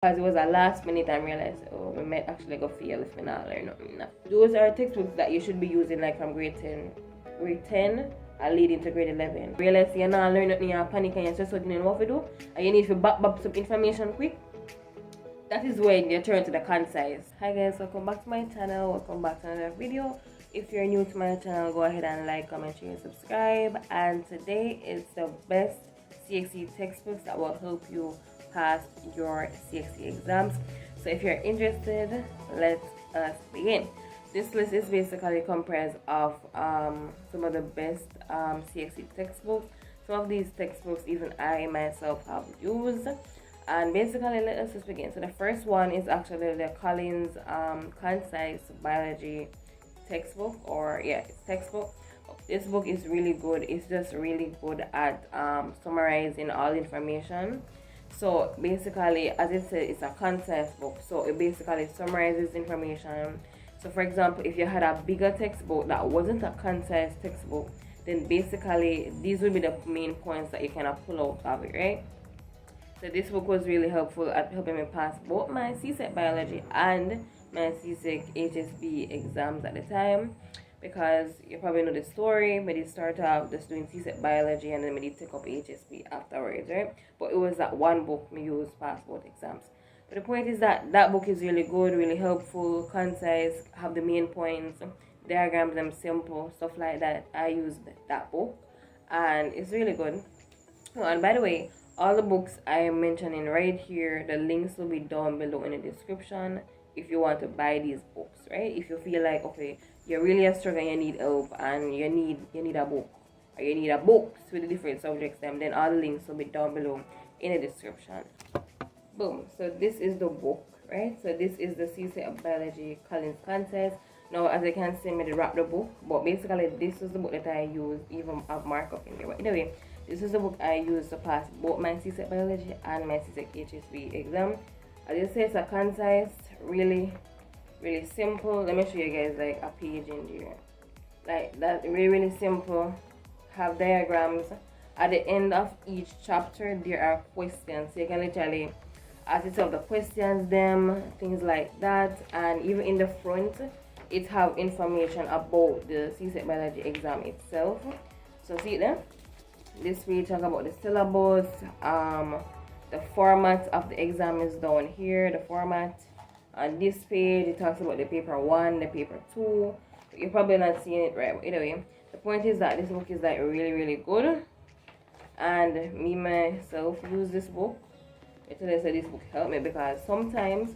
because it was a last minute and realized, oh, we might actually go fail if we not learn nothing. Those are textbooks that you should be using like from grade 10 and leading to grade 11. Realize you're not learning nothing, you're panic and you're just what you know what to do, and you need to back up some information quick. That is when you turn to the concise. Hi guys, welcome back to my channel, welcome back to another video. If you're new to my channel, go ahead and like, comment, share, and subscribe. And today is the best CXC textbooks that will help you pass your CXC exams. So if you're interested, let us begin. This list is basically comprised of some of the best CXC textbooks. Some of these textbooks even I myself have used. And basically, let us just begin. So the first one is actually the Collins CONCISE biology textbook, or yeah, it's textbook. This book is really good. It's just really good at summarizing all information. So basically, as it says, it's a concise book, so it basically summarizes information. So for example, if you had a bigger textbook that wasn't a concise textbook, then basically these would be the main points that you kind of pull out of it, right? So this book was really helpful at helping me pass both my CSEC biology and my CSEC HSB exams at the time, because you probably know the story. I did start off just doing CSEC biology and then I did take up HSB afterwards, right? But it was that one book me used pass both exams. But the point is that that book is really good, really helpful, concise, have the main points, diagrams, them simple, stuff like that. I used that book and it's really good. Oh, and by the way, all the books I am mentioning right here, the links will be down below in the description if you want to buy these books, right? If you feel like, okay, you're really struggling, you need help, and you need a book, or you need a books with the different subjects, then all the links will be down below in the description. Boom. So this is the book, right? So this is the CSEC Biology Collins CONCISE. Now, as you can see, I did wrap the book, but basically this is the book that I use, even have markup in here. But anyway, this is the book I used to pass both my CSEC biology and my CSEC HSB exam. As you say, it's a concise, really simple. Let me show you guys like a page in here. Like that, really simple. Have diagrams. At the end of each chapter, there are questions. So you can literally ask yourself the questions, them, things like that. And even in the front, it have information about the CSEC biology exam itself. So see it there? This page talk about the syllabus, the format of the exam is down here, the format. On this page, it talks about the paper 1, the paper 2. You're probably not seeing it right, but anyway, the point is that this book is like really good. And me myself use this book. I tell you, so this book helped me because sometimes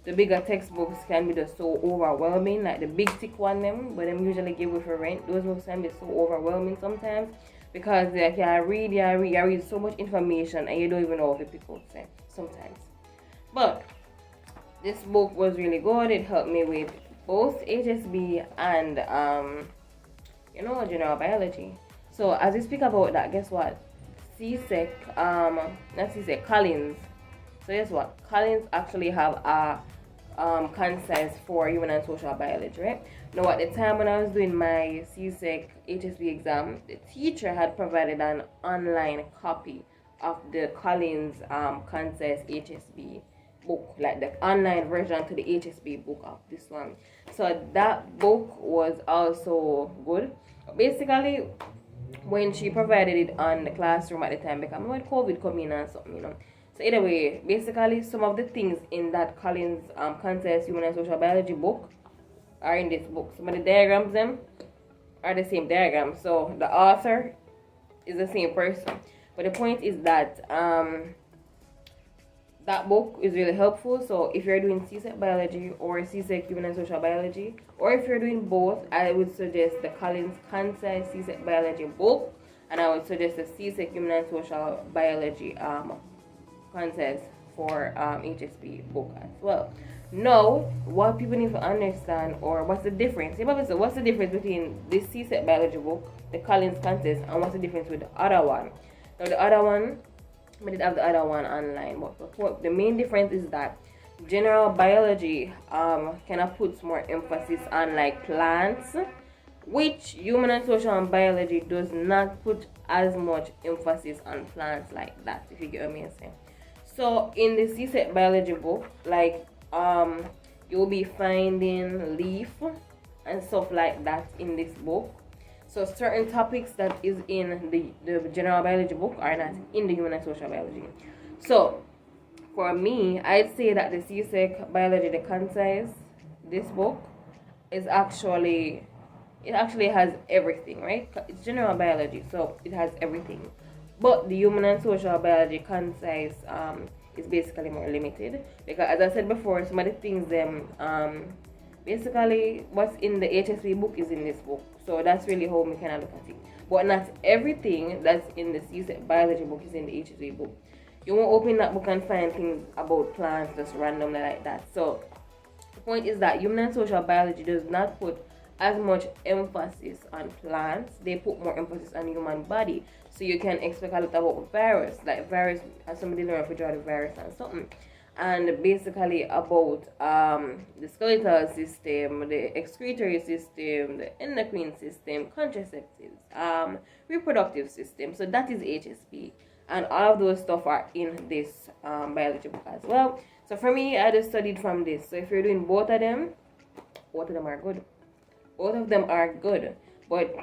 the bigger textbooks can be just so overwhelming, like the big thick one them, but them usually give with for rent. Those books can be so overwhelming sometimes, because like you read so much information and you don't even know if you pick out sometimes. But this book was really good. It helped me with both HSB and general biology. So as we speak about that, guess what? CSEC, not CSEC, Collins. So guess what? Collins actually have a concise for human and social biology, right? Now at the time when I was doing my CSEC HSB exam, the teacher had provided an online copy of the Collins concise HSB book, like the online version to the HSB book of this one. So that book was also good. Basically, when she provided it on the classroom at the time, because when COVID come in and something, So either way, basically some of the things in that Collins CONCISE Human and Social Biology book are in this book. Some of the diagrams them are the same diagrams, so the author is the same person. But the point is that that book is really helpful. So if you're doing CSEC biology or CSEC Human and Social Biology, or if you're doing both, I would suggest the Collins CONCISE CSEC Biology book, and I would suggest the CSEC Human and Social Biology CONCISE for HSB book as well. Now, what people need to understand, or what's the difference? So what's the difference between this CSEC biology book, the Collins CONCISE, and what's the difference with the other one? Now the other one, I did have the other one online, but the main difference is that general biology kind of puts more emphasis on like plants, which human and social biology does not put as much emphasis on plants like that, if you get what I'm saying. So in the CSEC biology book, like you'll be finding leaf and stuff like that in this book. So certain topics that is in the general biology book are not in the human and social biology. So for me, I'd say that the CSEC biology, the concise, this book is actually, it actually has everything, right? It's general biology, so it has everything. But the human and social biology concise is basically more limited, because as I said before, some of the things basically what's in the HSV book is in this book. So that's really how we can look at it. But not everything that's in the CSEC biology book is in the HSV book. You won't open that book and find things about plants just randomly like that. So the point is that human and social biology does not put as much emphasis on plants. They put more emphasis on the human body. So you can expect a lot about virus, like virus, as somebody learned if you draw the virus and something. And basically about the skeletal system, the excretory system, the endocrine system, contraceptives, reproductive system. So that is HSP. And all of those stuff are in this biology book as well. So for me, I just studied from this. So if you're doing both of them are good. Both of them are good. But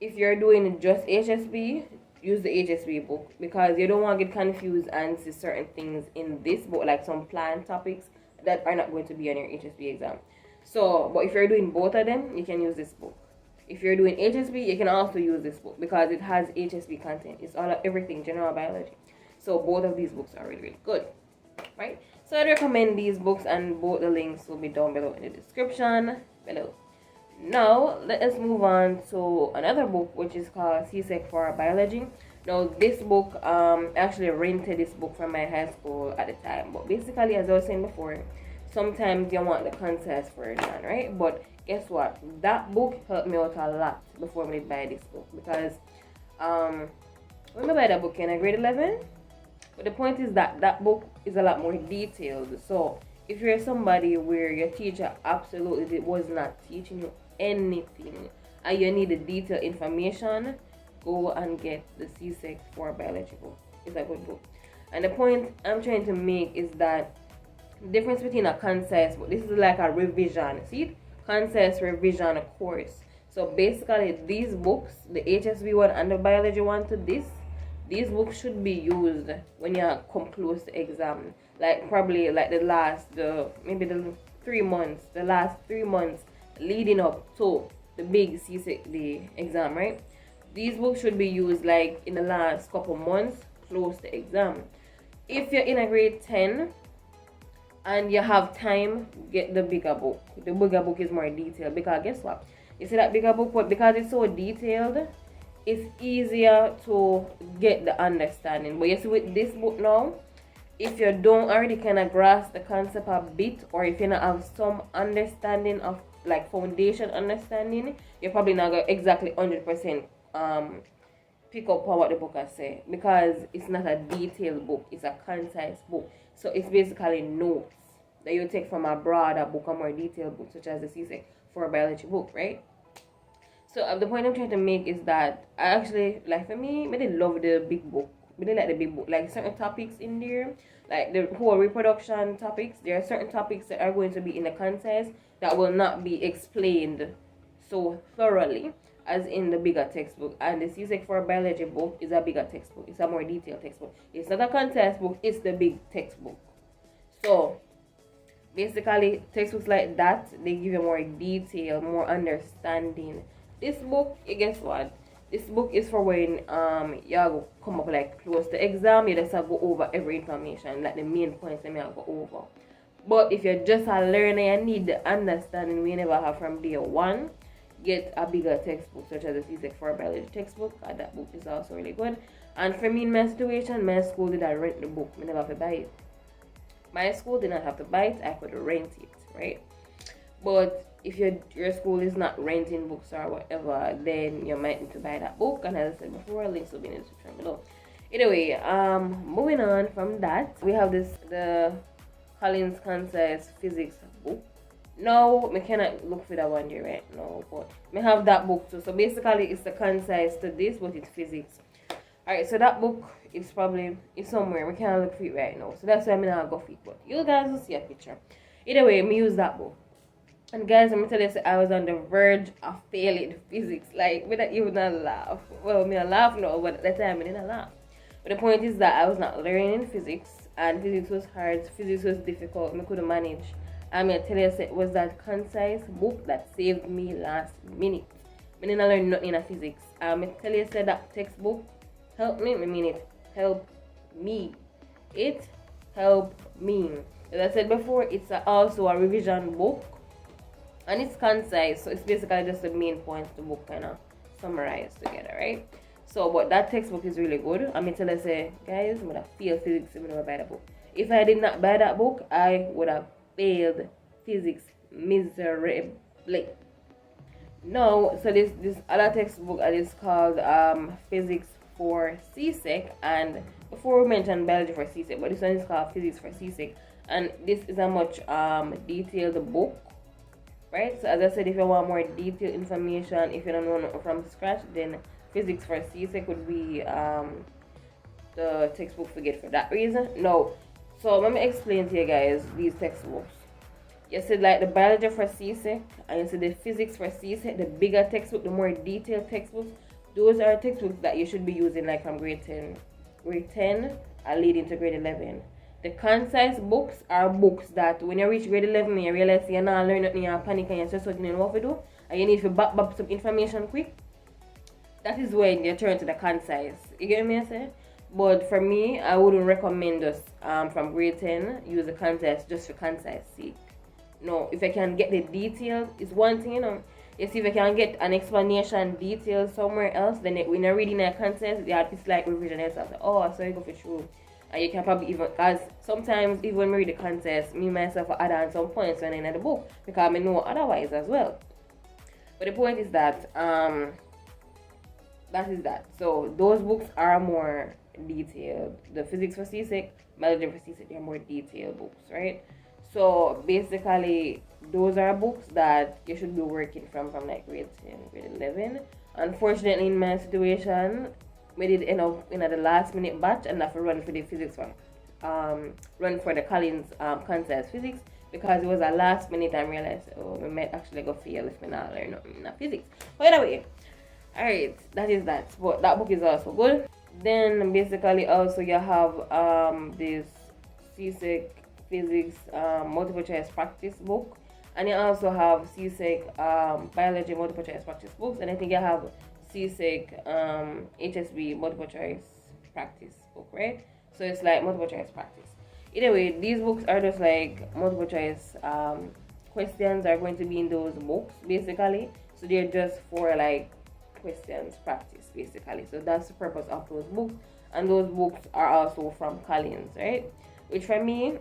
if you're doing just HSB, use the HSB book, because you don't want to get confused and see certain things in this book, like some plant topics that are not going to be on your HSB exam. So, but if you're doing both of them, you can use this book. If you're doing HSB, you can also use this book because it has HSB content. It's all everything general biology. So both of these books are really, really good, right? So I'd recommend these books, and both the links will be down below in the description below. Now let us move on to another book, which is called CSEC for Biology. Now this book, I actually rented this book from my high school at the time. But basically, as I was saying before, sometimes you want the concise version, right? But guess what? That book helped me out a lot before I buy this book, because when I buy that book in grade 11, but the point is that that book is a lot more detailed. So if you're somebody where your teacher absolutely was not teaching you anything and you need the detailed information, go and get the CSEC for Biology book. It's a good book. And the point I'm trying to make is that the difference between a concise book, this is like a revision, see it? Concise revision course. So basically these books, the HSV one and the biology one, to these books should be used when you come close to exam, like probably like the last 3 months, the last 3 months leading up to the big CSEC exam, right? These books should be used like in the last couple months close to exam. If you're in a grade 10 and you have time, get the bigger book. The bigger book is more detailed, because guess what? You see that bigger book, but because it's so detailed, it's easier to get the understanding. But you see with this book now, if you don't already kind of grasp the concept a bit, or if you not have some understanding of like foundation understanding, you're probably not going to exactly 100% pick up on what the book has said, because it's not a detailed book, it's a concise book. So it's basically notes that you take from a broader book, a more detailed book, such as the CSEC for Biology book, right? So the point I'm trying to make is that I actually, like for me, I did love the big book. I did like the big book, like certain topics in there, like the whole reproduction topics. There are certain topics that are going to be in the concise that will not be explained so thoroughly as in the bigger textbook. And the CSEC for Biology book is a bigger textbook. It's a more detailed textbook. It's not a concise book, it's the big textbook. So basically, textbooks like that, they give you more detail, more understanding. This book, guess what? This book is for when you come up like close to exam, you just go over every information, like the main points that you go over. But if you're just a learner and need the understanding we never have from day one, get a bigger textbook, such as the CSEC for Biology textbook. And that book is also really good. And for me, in my situation, my school did not rent the book. I never have to buy it. My school did not have to buy it. I could rent it, right? But if your school is not renting books or whatever, then you might need to buy that book. And as I said before, links will be in the description below. Anyway, moving on from that, we have the Collins Concise Physics book. Now, I cannot look for that one there right now, but I have that book too. So basically, it's the concise to this, but it's physics. Alright, so that book is probably is somewhere. We can't look for it right now. So that's why I'm not go for it. But you guys will see a picture. Either way, me use that book. And guys, let me tell you, I was on the verge of failing physics. Like, we don't even laugh. Well, me a laugh now, but at the time I didn't laugh. But the point is that I was not learning physics, and physics was hard, physics was difficult, I couldn't manage. I'm gonna tell you, it was that CONCISE book that saved me last minute. I didn't learn nothing in physics. I'm gonna tell you, that textbook helped me. I mean, it helped me. It helped me. As I said before, it's also a revision book. And it's concise, so it's basically just the main points the book kind of summarized together, right? So, but that textbook is really good. I'm going to tell you, guys, I'm going to fail physics if I never buy that book. If I did not buy that book, I would have failed physics miserably. No, so this other textbook is called Physics for CSEC, and before we mentioned biology for CSEC, but this one is called Physics for CSEC, and this is a much detailed book. Right, so as I said, if you want more detailed information, if you don't know from scratch, then Physics for CSEC would be the textbook to get for that reason. No, so let me explain to you guys these textbooks. You said like the biology for CSEC, and you said the physics for CSEC, the bigger textbook, the more detailed textbooks. Those are textbooks that you should be using like from grade 10 and leading to grade 11. The concise books are books that when you reach grade 11, you realize you're not learning nothing, you're panic and you're just what you know what to do, and you need to back up some information quick. That is when you turn to the concise. You get me, I say? But for me, I wouldn't recommend us from grade 10 use the concise just for concise sake. No, if I can get the details, it's one thing, you know. You see, if I can get an explanation detail somewhere else, then when you're reading a concise, it's like revision yourself. Like, oh, so you go for true. And you can probably even, because sometimes even when we read the contest, me myself will add on some points when I in the book, because I know otherwise as well. But the point is that that is that. So those books are more detailed. The physics for CSEC, biology for CSEC, they're more detailed books, right? So basically, those are books that you should be working from like grade 10, grade 11. Unfortunately, in my situation, we did end up in the last minute batch and have to run for the physics one, run for the Collins concise physics, because it was a last minute and realized, oh, we might actually go fail if we not learn nothing in physics. But anyway, alright, that is that. But that book is also good. Then basically also you have this CSEC physics multiple choice practice book, and you also have CSEC biology multiple choice practice books, and I think you have CSEC HSB multiple choice practice book, right? So it's like multiple choice practice. Either way, these books are just like multiple choice questions are going to be in those books basically. So they're just for like questions practice basically. So that's the purpose of those books, and those books are also from Collins, right? Which for me,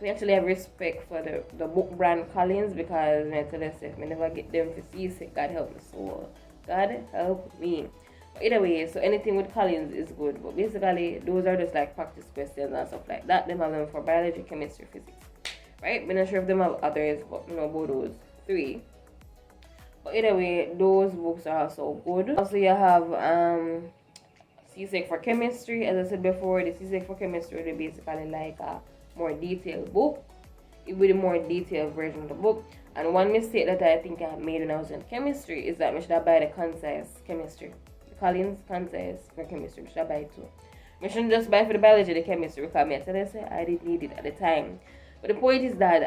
we actually have respect for the book brand Collins, because I tell myself, I never get them for CSEC. God help me soul. God help me. But either way, so anything with Collins is good. But basically, those are just like practice questions and stuff like that. Them have them for biology, chemistry, physics. Right? I'm not sure if them have others, but you know about those three. But either way, those books are also good. Also, you have CSEC for chemistry. As I said before, the CSEC for chemistry is basically like a more detailed book. It will be a more detailed version of the book. And one mistake that I think I made when I was in chemistry is that I should have buy the concise chemistry. The Collins concise for chemistry. I should have buy it too. I shouldn't just buy for the biology, the chemistry, because I didn't need it at the time. But the point is that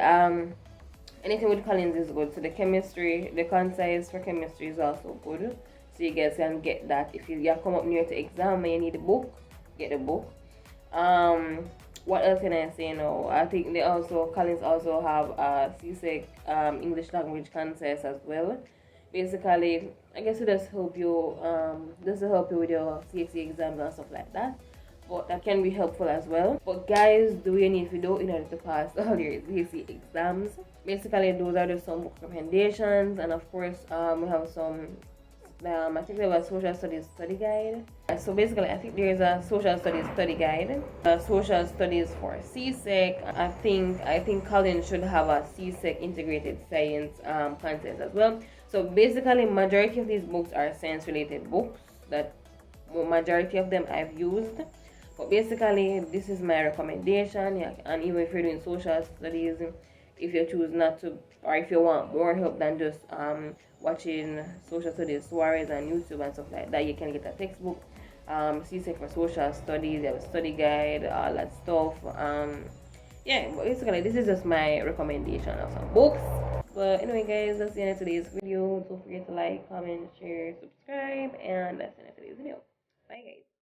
anything with Collins is good. So the chemistry, the concise for chemistry is also good. So you guys can get that. If you come up near to exam and you need the book, get the book. What else can I say now? I think Collins also have CSEC English language concise as well. Basically, I guess it does help you with your CXC exams and stuff like that. But that can be helpful as well. But guys, do what you need to do in order to pass all your CXC exams. Basically, those are just some book recommendations, and of course, we have some. I think there was a social studies study guide. So basically, I think there is a social studies study guide. Social studies for CSEC. I think Collins should have a CSEC integrated science content as well. So basically, majority of these books are science related books that majority of them I've used. But basically, this is my recommendation. Yeah, and even if you're doing social studies, if you choose not to, or if you want more help than just watching social studies soirees on YouTube and stuff like that, you can get a textbook. CSEC for social studies, you have a study guide, all that stuff. Yeah, but basically this is just my recommendation of some books. But anyway guys, that's the end of today's video. Don't forget to like, comment, share, subscribe, and that's the end of today's video. Bye guys.